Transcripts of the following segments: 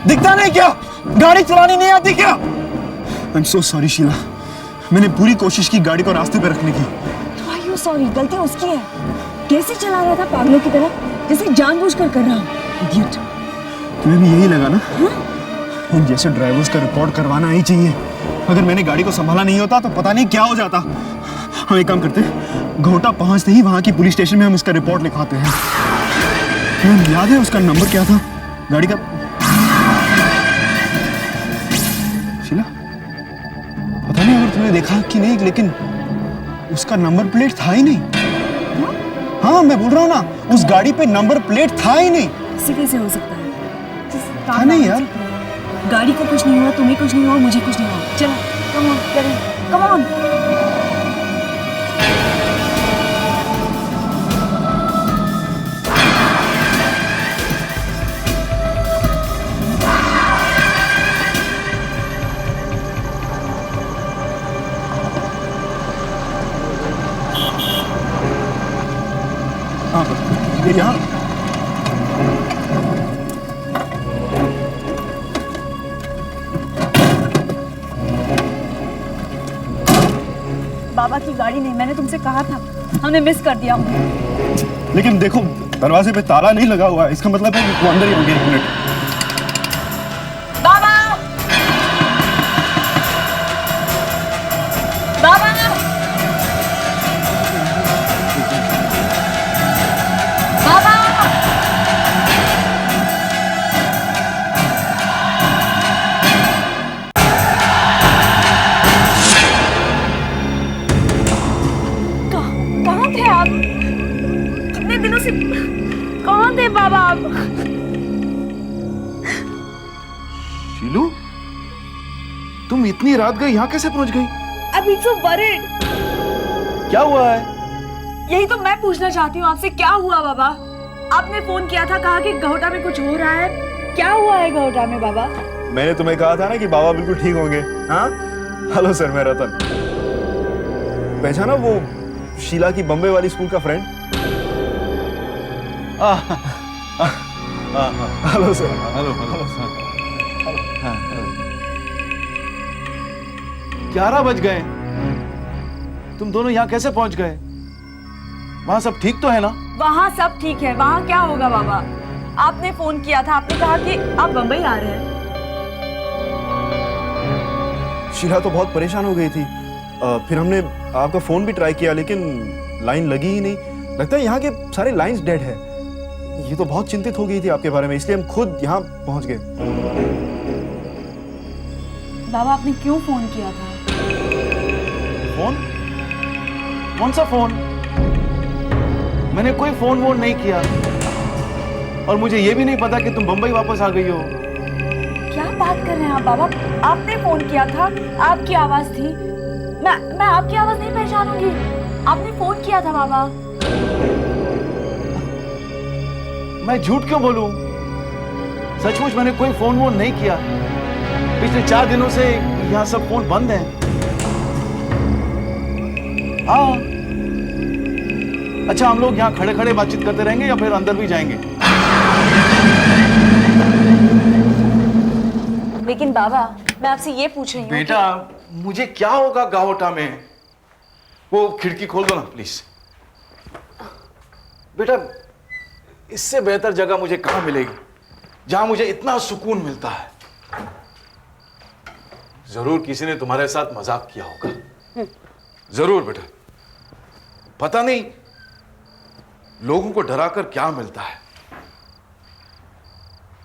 दिखता नहीं क्या? गाड़ी चलानी नहीं आती क्या? I'm so sorry शीला, मैंने पूरी कोशिश की गाड़ी को रास्ते पे रखने की। तो आर यू सॉरी? गलती उसकी है। कैसे चला रहा था पागलों की तरह, जैसे जानबूझकर कर रहा हूँ। इडियट। तुम्हें भी यही लगा ना? इन जैसे ड्राइवर्स का रिकॉर्ड करवाना ही चाहिए। अगर मैंने गाड़ी को संभाला नहीं होता तो पता नहीं क्या हो जाता। हम एक काम करते, घोटा पहुंचते ही वहां की पुलिस स्टेशन में हम इसका रिपोर्ट लिखवाते हैं। तुम्हें याद है उसका नंबर क्या था गाड़ी का? शीला, पता नहीं अगर तुमने देखा कि नहीं, लेकिन उसका नंबर प्लेट था ही नहीं। हाँ मैं बोल रहा हूँ ना, उस गाड़ी पे नंबर प्लेट था ही नहीं। ऐसे कैसे हो सकता है? था नहीं यार। गाड़ी को कुछ नहीं हुआ, तुम्हें कुछ नहीं हुआ, मुझे कुछ नहीं हुआ। चलो कम ऑन, करें, कम ऑन। हाँ ये यहाँ। बाबा की गाड़ी नहीं, मैंने तुमसे कहा था, हमने मिस कर दिया उन्हें। लेकिन देखो दरवाजे पे ताला नहीं लगा हुआ है, इसका मतलब है कि वो अंदर ही होंगे। एक मिनट। बाबा, बाबा, बाबा, कहाँ थे आप? कितने दिनों से कहाँ थे बाबा आप? शीलू, तुम इतनी रात गई यहाँ कैसे पहुंच गई? अभी so worried। क्या हुआ है? यही तो मैं पूछना चाहती हूँ आपसे, क्या हुआ बाबा? आपने फोन किया था, कहा कि घोटा में कुछ हो रहा है। क्या हुआ है घोटा में बाबा? मैंने तुम्हें कहा था ना कि बाबा बिल्कुल ठीक होंगे। हाँ हेलो सर, मैं रतन। पहचाना वो शीला की बम्बे वाली स्कूल का friend? Hello sir. Hello hello 11 बज गए। तुम दोनों यहाँ कैसे पहुंच गए? वहां सब ठीक तो है ना? वहाँ सब ठीक है। वहाँ क्या होगा बाबा? आपने फोन किया था, आपने कहा कि आप बम्बई आ रहे हैं। शीला तो बहुत परेशान हो गई थी। फिर हमने आपका फोन भी ट्राई किया, लेकिन लाइन लगी ही नहीं। लगता है यहाँ के सारे लाइंस डेड है। ये तो बहुत चिंतित हो गई थी आपके बारे में, इसलिए हम खुद यहाँ पहुंच गए। बाबा आपने क्यों फोन किया था? फोन? कौन सा फोन? मैंने कोई फोन वोन नहीं किया, और मुझे ये भी नहीं पता कि तुम बंबई वापस आ गई हो। क्या बात कर रहे हैं आप बाबा? आपने फोन किया था, आपकी आवाज थी। मैं आपकी आवाज नहीं पहचानूंगी। आपने फोन किया था बाबा। मैं झूठ क्यों बोलूं? सचमुच मैंने कोई फोन वोन नहीं किया। पिछले 4 दिनों से यहाँ सब फोन बंद हैं। हाँ, अच्छा हम लोग यहाँ खड़े खड़े बातचीत करते रहेंगे या फिर अंदर भी जाएंगे? लेकिन बाबा मैं आपसे ये पूछ रही हूँ बेटा मुझे क्या होगा गावटा में? वो खिड़की खोल दो ना प्लीज। बेटा इससे बेहतर जगह मुझे कहां मिलेगी जहां मुझे इतना सुकून मिलता है। जरूर किसी ने तुम्हारे साथ मजाक किया होगा। जरूर बेटा। पता नहीं लोगों को डराकर क्या मिलता है।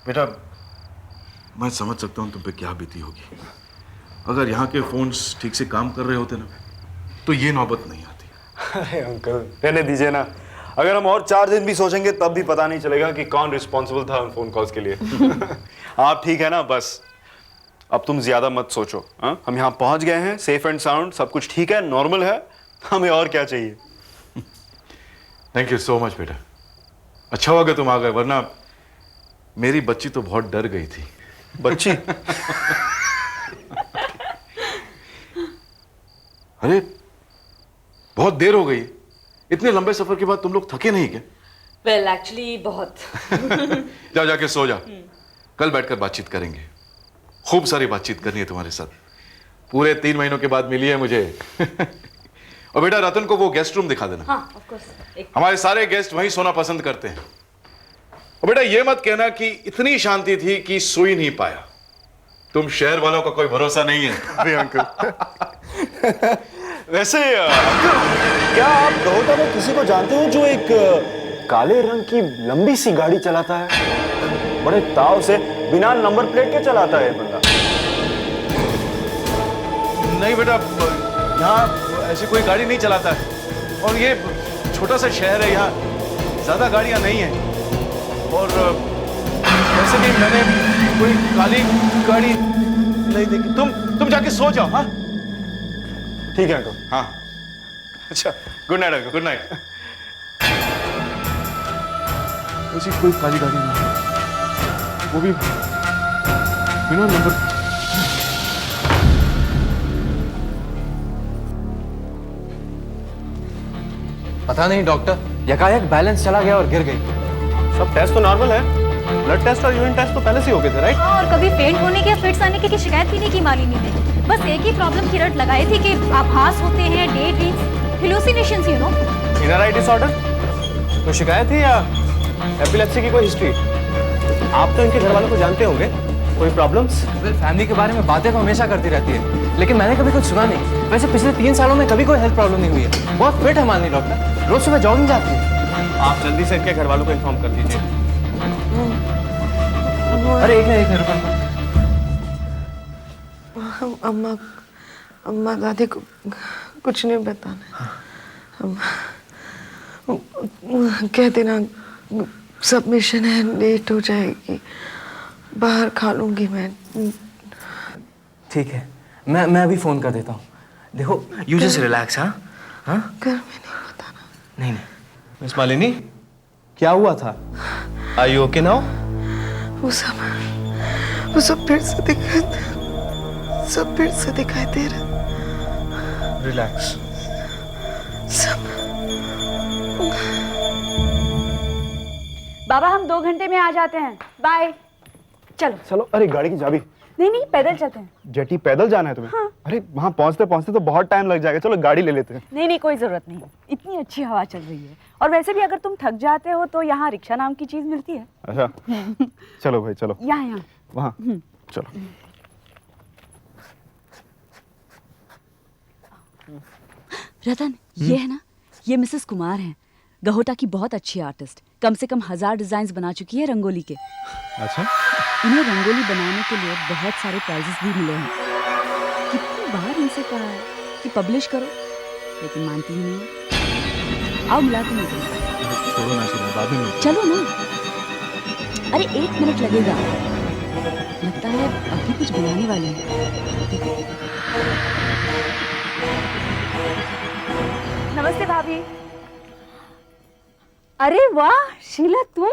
बेटा मैं समझ सकता हूं तुम पे क्या बीती होगी। अगर यहाँ के फोन्स ठीक से काम कर रहे होते ना तो ये नौबत नहीं आती। अरे अंकल रहने दीजिए ना। अगर हम और 4 दिन भी सोचेंगे तब भी पता नहीं चलेगा कि कौन रिस्पॉन्सिबल था उन फोन कॉल्स के लिए। आप ठीक है ना? बस अब तुम ज्यादा मत सोचो। हम यहाँ पहुंच गए हैं, सेफ एंड साउंड, सब कुछ ठीक है, नॉर्मल है। हमें और क्या चाहिए? थैंक यू सो मच बेटा। अच्छा हुआ कि तुम आ गए, वरना मेरी बच्ची तो बहुत डर गई थी। बच्ची? अरे बहुत देर हो गई। इतने लंबे सफर के बाद तुम लोग थके नहीं क्या? वेल एक्चुअली बहुत। जा जाके सो जा। कल बैठकर बातचीत करेंगे। खूब सारी बातचीत करनी है तुम्हारे साथ। पूरे 3 महीनों के बाद मिली है मुझे। और बेटा रतन को वो गेस्ट रूम दिखा देना। हाँ, ऑफ कोर्स। हमारे सारे गेस्ट वहीं सोना पसंद करते हैं। और बेटा ये मत कहना कि इतनी शांति थी कि सो ही नहीं पाया। तुम शहर वालों का कोई भरोसा नहीं है। अरे अंकल वैसे क्या आप गहोटा में किसी को जानते हो जो एक काले रंग की लंबी सी गाड़ी चलाता है? बड़े ताव से बिना नंबर प्लेट के चलाता है बंदा। नहीं बेटा, यहाँ ऐसी कोई गाड़ी नहीं चलाता है। और ये छोटा सा शहर है, यहाँ ज्यादा गाड़ियां नहीं है। और वैसे भी मैंने कोई काली गाड़ी नहीं देखी। तुम जाके सो जाओ। हाँ ठीक है अंकल। हाँ, अच्छा, good night uncle. Good night. ऐसी कोई काली गाड़ी नहीं है, वो भी बिना नंबर। पता नहीं डॉक्टर, यकायक बैलेंस चला गया और गिर गई। सब टेस्ट तो नॉर्मल है, ब्लड टेस्ट और यूरिन टेस्ट तो पहले से ही हो गए थे, राइट? और कभी फेंट होने के या फिट्स आने की शिकायत भी नहीं की मालिनी ने। बस एक ही प्रॉब्लम की रट लगाई थी कि आभास होते हैं, day dreams, hallucinations, you know. Inner I disorder कोई शिकायत है या एपिलेप्सी की कोई हिस्ट्री? आप तो इनके घर वालों को जानते होंगे, कोई प्रॉब्लम्स? फैमिली के बारे में बातें तो हमेशा करती रहती है, लेकिन मैंने कभी कुछ सुना नहीं। वैसे पिछले 3 सालों में कभी कोई हेल्थ प्रॉब्लम नहीं हुई है। बहुत फिट है मालिनी डॉक्टर, रोज सुबह जॉगिंग जाती है। आप जल्दी से इनके घर वालों को इन्फॉर्म कर दीजिए। अरे एक मिनट रुको। अम्मा दादी को कुछ नहीं बताना। कह देना सबमिशन है, लेट हो जाएगी, बाहर खा लूंगी मैं। ठीक है, मैं अभी फोन कर देता हूँ। देखो यू जस्ट रिलैक्स। हाँ हाँ, घर में नहीं बताना। नहीं मिस मालिनी, क्या हुआ था? Are you okay now? वो सब फिर से दिखाई दे रहा। रिलैक्स। सब बाबा हम 2 घंटे में आ जाते हैं। बाय। चलो। चलो। अरे गाड़ी की चाबी? नहीं पैदल चलते हैं। जेटी पैदल जाना है तुम्हें? हाँ। अरे वहाँ पहुँचते पहुँचते तो बहुत टाइम लग जाएगा, चलो गाड़ी ले लेते हैं। नहीं कोई जरूरत नहीं, इतनी अच्छी हवा चल रही है। और वैसे भी अगर तुम थक जाते हो तो यहाँ रिक्शा नाम की चीज मिलती है। अच्छा चलो भाई चलो। यहाँ वहाँ चलो। रतन, ये है ना, ये मिसेस कुमार हैं, गहोटा की बहुत अच्छी आर्टिस्ट। कम से कम 1000 डिजाइन बना चुकी है रंगोली के। अच्छा। इन्हें रंगोली बनाने के लिए बहुत सारे प्राइजेस भी मिले हैं। कितनी बार इनसे कहा है कि पब्लिश करो, लेकिन मानती ही नहीं है। आओ मिलाती हूँ। छोड़ो ना, बाद में चलो ना। अरे 1 मिनट लगेगा। लगता है अभी कुछ बनाने वाले हैं। नमस्ते भाभी। अरे वाह शीला, तुम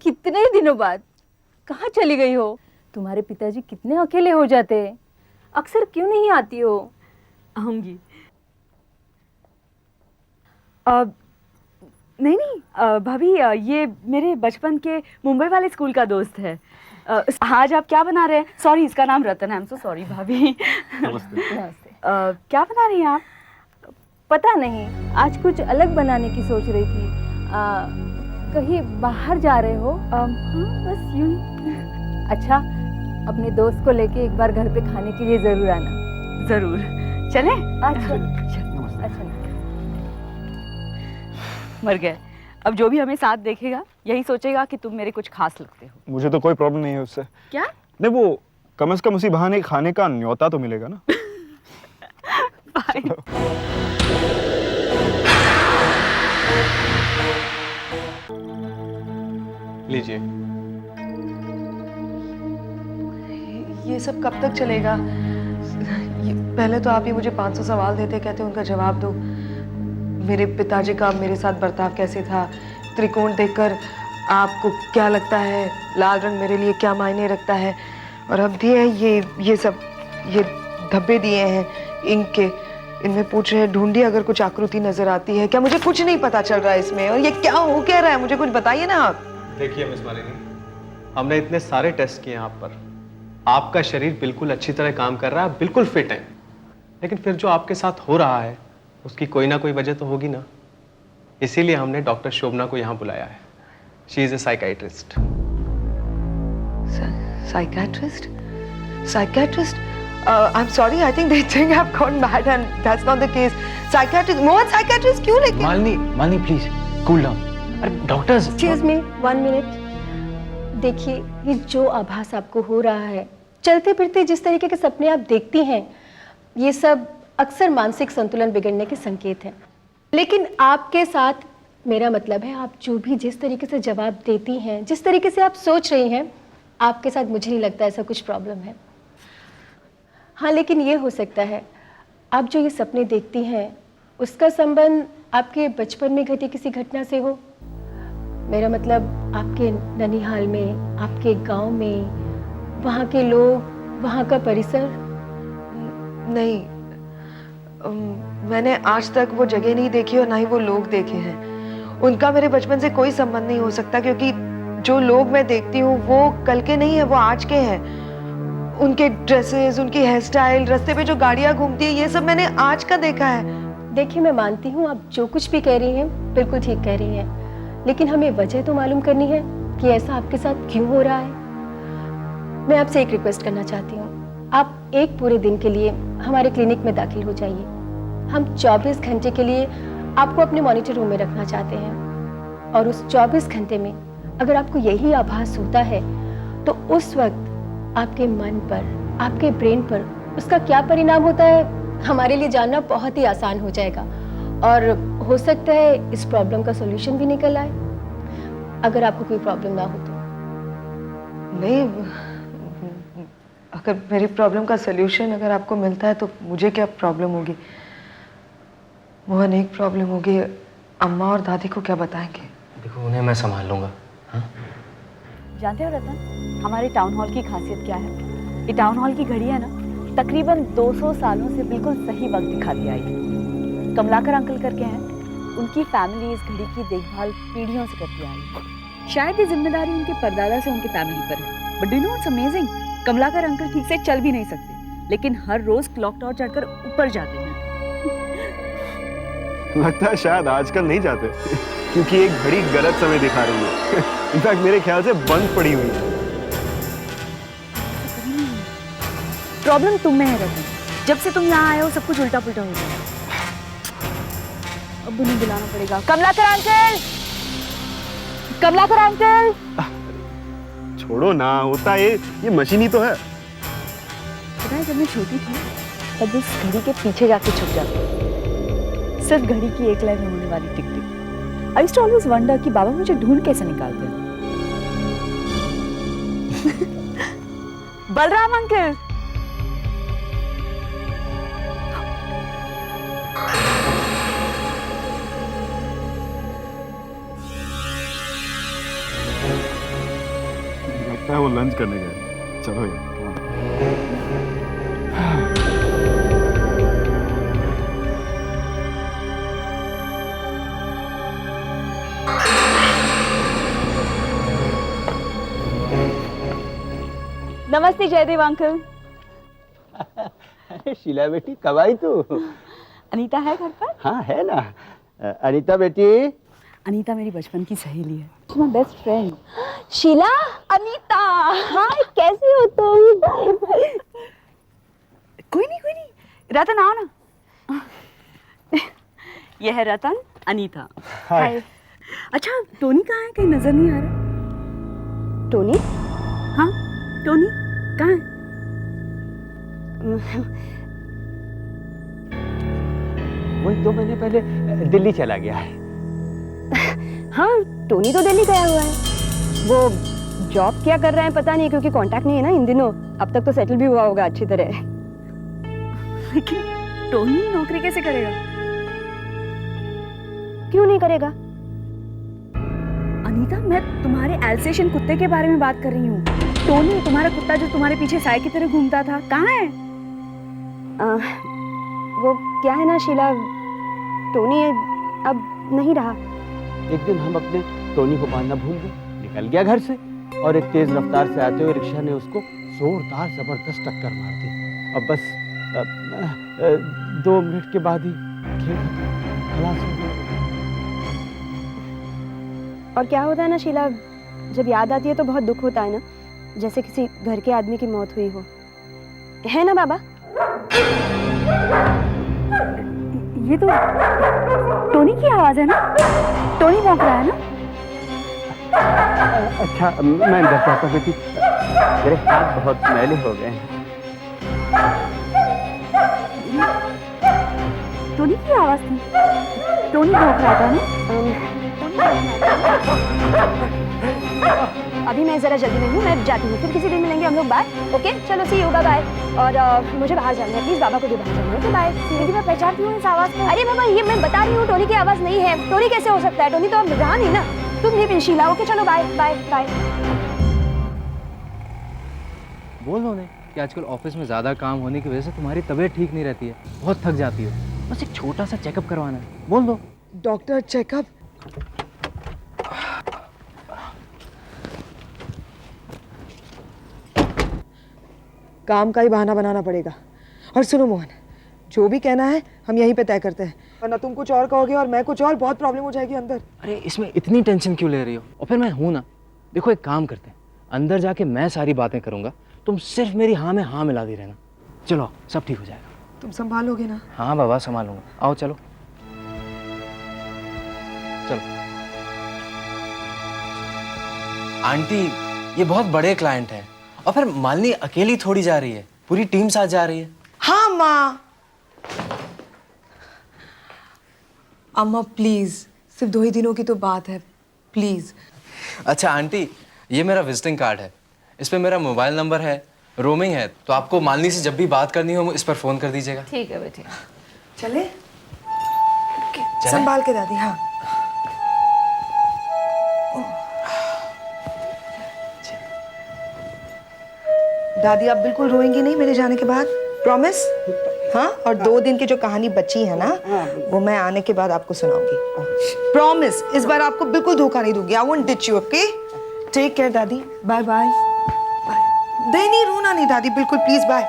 कितने दिनों बाद कहाँ चली गई हो? तुम्हारे पिताजी कितने अकेले हो जाते हैं, अक्सर क्यों नहीं आती हो? आऊंगी। नहीं भाभी, ये मेरे बचपन के मुंबई वाले स्कूल का दोस्त है। आज आप क्या बना रहे हैं? सॉरी, इसका नाम रतन है। आई एम सो सॉरी भाभी। नमस्ते। क्या बना रही हैं आप? पता नहीं, आज कुछ अलग बनाने की सोच रही थी। कहीं बाहर जा रहे हो? हाँ, बस यूं। अच्छा, अपने दोस्त को लेके एक बार घर पे खाने के लिए जरूर आना। जरूर। चले? अच्छा अच्छा। मर गए। अब जो भी हमें साथ देखेगा यही सोचेगा कि तुम मेरे कुछ खास लगते हो। मुझे तो कोई प्रॉब्लम नहीं है उससे। क्या? नहीं, वो कम से कम उसी बहाने खाने का न्योता तो मिलेगा ना। लीजिए। ये सब कब तक चलेगा? पहले तो आप ही मुझे 500 सवाल देते, कहते उनका जवाब दो। मेरे पिताजी का मेरे साथ बर्ताव कैसे था, त्रिकोण देखकर आपको क्या लगता है, लाल रंग मेरे लिए क्या मायने रखता है, और अब दिए हैं ये सब, ये धब्बे दिए हैं इंक के। इनमें पूछ रहे हैं ढूंढिए अगर कुछ आकृति नजर आती है क्या। मुझे कुछ नहीं पता चल रहा है इसमें, और ये क्या हो क्या रहा है, मुझे कुछ बताइए ना आप। देखिए मिस मालिनी, हमने इतने सारे टेस्ट किए आप पर, आपका शरीर बिल्कुल अच्छी तरह काम कर रहा है, बिल्कुल फिट है। लेकिन फिर जो आपके साथ हो रहा है उसकी कोई ना कोई वजह तो होगी ना। इसीलिए हमने डॉक्टर शोभना को यहाँ बुलाया है। She is a psychiatrist. Psychiatrist? Psychiatrist? I'm sorry, I think they think I've gone mad and that's not the case. Psychiatrist? Mohan psychiatrist क्यों लेके? Malini please cool down. अरे डॉक्टर्स। Excuse me 1 minute. देखिए, ये जो आभास आपको हो रहा है, चलते फिरते जिस तरीके के सपने आप देखती हैं, ये सब अक्सर मानसिक संतुलन बिगड़ने के संकेत हैं। लेकिन आपके साथ मेरा मतलब है, आप जो भी जिस तरीके से जवाब देती हैं, जिस तरीके से आप सोच रही हैं, आपके साथ मुझे नहीं लगता ऐसा कुछ प्रॉब्लम है। हाँ, लेकिन ये हो सकता है आप जो ये सपने देखती हैं उसका संबंध आपके बचपन में घटी किसी घटना से हो। मेरा मतलब आपके ननिहाल में, आपके गांव में, वहाँ के लोग, वहाँ का परिसर। नहीं, मैंने आज तक वो जगह नहीं देखी और ना ही वो लोग देखे हैं। उनका मेरे बचपन से कोई संबंध नहीं हो सकता, क्योंकि जो लोग मैं देखती हूँ वो कल के नहीं है, वो आज के हैं। उनके ड्रेसेस, उनकी हेयर स्टाइल, रास्ते पे जो गाड़ियाँ घूमती है, ये सब मैंने आज का देखा है। देखिए, मैं मानती हूँ आप जो कुछ भी कह रही हैं बिल्कुल ठीक कह रही हैं, लेकिन हमें वजह तो मालूम करनी है कि ऐसा आपके साथ क्यों हो रहा है। मैं आपसे एक रिक्वेस्ट करना चाहती हूँ, आप एक पूरे दिन के लिए हमारे क्लिनिक में दाखिल हो जाइए। हम 24 घंटे के लिए आपको अपने मॉनिटर रूम में रखना चाहते हैं, और उस 24 घंटे में अगर आपको यही आभास होता है तो उस वक्त आपके मन पर, आपके ब्रेन पर उसका क्या परिणाम होता है हमारे लिए जानना बहुत ही आसान हो जाएगा, और हो सकता है इस प्रॉब्लम का सॉल्यूशन भी निकल आए, अगर आपको कोई प्रॉब्लम ना हो तो। नहीं, अगर मेरी प्रॉब्लम का सलूशन अगर आपको मिलता है तो मुझे क्या प्रॉब्लम होगी? मोहन, एक प्रॉब्लम होगी, अम्मा और दादी को क्या बताएंगे? देखो, उन्हें मैं संभाल लूंगा। हाँ? जानते हो रतन, हमारे टाउन हॉल की खासियत क्या है? ये टाउन हॉल की घड़ी है ना, तकरीबन 200 सालों से बिल्कुल सही वक्त दिखाती आई है। कमलाकर अंकल करके हैं, उनकी फैमिली इस घड़ी की देखभाल पीढ़ियों से करती आ रही है। शायद ये जिम्मेदारी उनके परदादा से उनके फैमिली पर है। But do know what's amazing, Kamalakar uncle ठीक से चल भी नहीं सकते, लेकिन हर रोज क्लॉक टावर चढ़कर ऊपर जाते हैं। लगता है शायद आजकल नहीं जाते, क्योंकि एक घड़ी गलत समय दिखा रही है। इनफैक्ट मेरे ख्याल से बंद पड़ी हुई है। प्रॉब्लम तुम में है रतन, जब से तुम यहाँ आए हो सब कुछ उल्टा पुल्टा हो गया। अब उन्हें बुलाना पड़ेगा। Kamalakar uncle, Kamalakar uncle. छोड़ो ना, होता है ये मशीन ही तो है। पता है, जब मैं छोटी थी तब उस घड़ी के पीछे जाके छुप जाती, सिर्फ घड़ी की एक लाइन में होने वाली tick tick. I used to always wonder कि बाबा मुझे ढूंढ कैसे निकालते हैं। बलराम अंकल, लगता है वो लंच करने गए। चलो यार। नमस्ते जयदेव अंकल। अरे शीला बेटी, कब आई तू? अनीता है घर पर? हाँ है ना। अनीता बेटी। अनीता मेरी बचपन की सहेली है, my best friend. Sheela, Anita, hi, कैसी हो तुम? कोई नहीं, रतन आओ ना। यह है रतन, अनीता। हाय। अच्छा, टोनी कहाँ है? कहीं नजर नहीं आ रहा। टोनी? हाँ, टोनी कहाँ है? वही 2 महीने पहले दिल्ली चला गया है। हाँ, टोनी तो दिल्ली गया हुआ है। वो जॉब क्या कर रहा है पता नहीं, क्योंकि कांटेक्ट नहीं है ना इन दिनों। अब तक तो सेटल भी हुआ होगा अच्छी तरह। लेकिन टोनी नौकरी कैसे करेगा? क्यों नहीं करेगा? अनीता, मैं तुम्हारे एल्सेशियन कुत्ते के बारे में बात कर रही हूँ। टोनी, तुम्हारा कुत्ता जो तुम्हारे पीछे साय की तरह घूमता था, कहाँ है? वो क्या है ना शीला, टोनी अब नहीं रहा। एक दिन हम अपने टोनी को पालना भूल गए, निकल गया घर से। और एक तेज रफ्तार से आते हुए रिक्शा ने उसको जोरदार जबरदस्त टक्कर मार दी। अब बस 2 मिनट के बाद ही खेल खलास हो गया। और क्या होता है ना शीला, जब याद आती है तो बहुत दुख होता है ना, जैसे किसी घर के आदमी की मौत हुई हो, है ना बाबा? ये तो टोनी की आवाज है ना? टोनी भौंक रहा है ना? अच्छा मैं अंदर जाता हूँ बेटी, मेरे हाथ बहुत मैले हो गए हैं। टोनी की आवाज थी। टोनी भौंक रहा था ना? अभी मैं जरा जल्दी में हूँ, मैं जाती हूँ, फिर किसी दिन मिलेंगे हम लोग। बाय। ओके चलो, सी यू, बाय। और मुझे बाहर जाना है, प्लीज बाबा को भी बाहर जाना है। Okay bye. लेकिन मैं पहचानती हूँ इस आवाज को। अरे बाबा, ये मैं बता रही हूँ, टोनी की आवाज नहीं है। टोनी कैसे हो सकता है? टोनी तो अब रहा नहीं ना। तुम भी शीला। ओके चलो, बाय बाय बाय। बोल दो उन्हें कि आजकल ऑफिस में ज़्यादा काम होने की वजह से तुम्हारी तबीयत ठीक नहीं रहती है, बहुत थक जाती हो, बस एक छोटा सा चेकअप करवाना है, बोल दो। Doctor checkup? काम का ही बहाना बनाना पड़ेगा। और सुनो मोहन, जो भी कहना है हम यहीं पे तय करते हैं, वरना तुम कुछ और कहोगे और मैं कुछ और, बहुत प्रॉब्लम हो जाएगी अंदर। अरे इसमें इतनी टेंशन क्यों ले रही हो? और फिर मैं हूं ना। देखो एक काम करते हैं, अंदर जाके मैं सारी बातें करूंगा, तुम सिर्फ मेरी हाँ में हाँ मिलाती रहना। चलो सब ठीक हो जाएगा। तुम संभालोगे ना? हाँ बाबा संभालूंगा, आओ चलो चलो। आंटी ये बहुत बड़े क्लाइंट हैं, और फिर मालिनी अकेली थोड़ी जा रही है, पूरी टीम साथ जा रही है। हाँ माँ। अम्मा प्लीज, सिर्फ 2 ही दिनों की तो बात है, प्लीज। अच्छा आंटी, ये मेरा विजिटिंग कार्ड है, इस पे मेरा मोबाइल नंबर है, रोमिंग है, तो आपको मालिनी से जब भी बात करनी हो इस पर फोन कर दीजिएगा। ठीक है बेटे। चले? संभाल के दादी। हाँ दादी, आप बिल्कुल रोएंगी नहीं मेरे जाने के बाद, प्रॉमिस? हाँ, और 2 दिन की जो कहानी बची है ना, वो मैं आने के बाद आपको सुनाऊंगी, प्रॉमिस। इस बार आपको बिल्कुल धोखा नहीं दूंगी। I won't ditch you, okay? Take care दादी, बाय बाय। नहीं, रोना नहीं दादी, बिल्कुल प्लीज, बाय।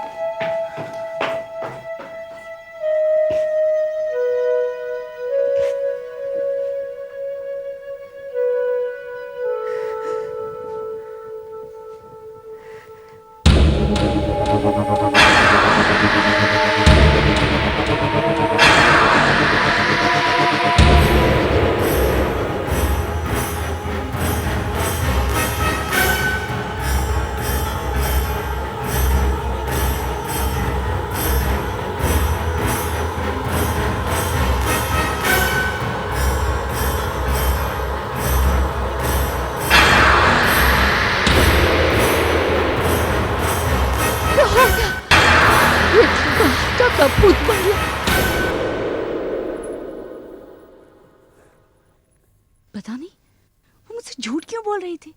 पता नहीं वो मुझसे झूठ क्यों बोल रही थी।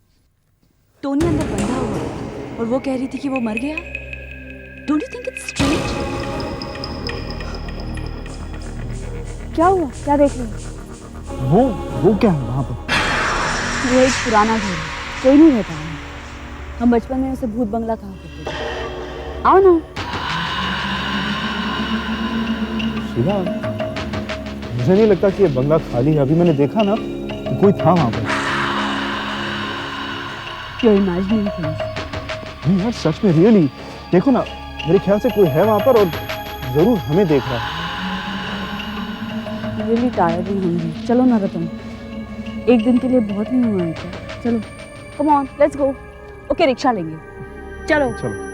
टोनी अंदर बंधा हुआ है और वो कह रही थी कि वो मर गया। Don't you think it's strange? क्या हुआ? क्या देख रही हो? वो क्या है वहाँ पर? वो एक पुराना घर है, कोई नहीं रहता है। हम बचपन में उसे भूत बंगला कहा करते थे। आओ ना। शीला, मुझे नहीं लगता कि ये बंगला खाली है। अभी मैंने देखा ना कि कोई था वहाँ पर। You're imagining things. नहीं यार, सच में, रियली देखो ना, मेरे ख्याल से कोई है वहाँ पर और जरूर हमें देख रहा है। Really tired and hungry. चलो ना रतन, एक दिन के लिए बहुत नहीं हुआ है क्या? चलो, come on, let's go. Okay, rickshaw लेंगे, चलो। चलो।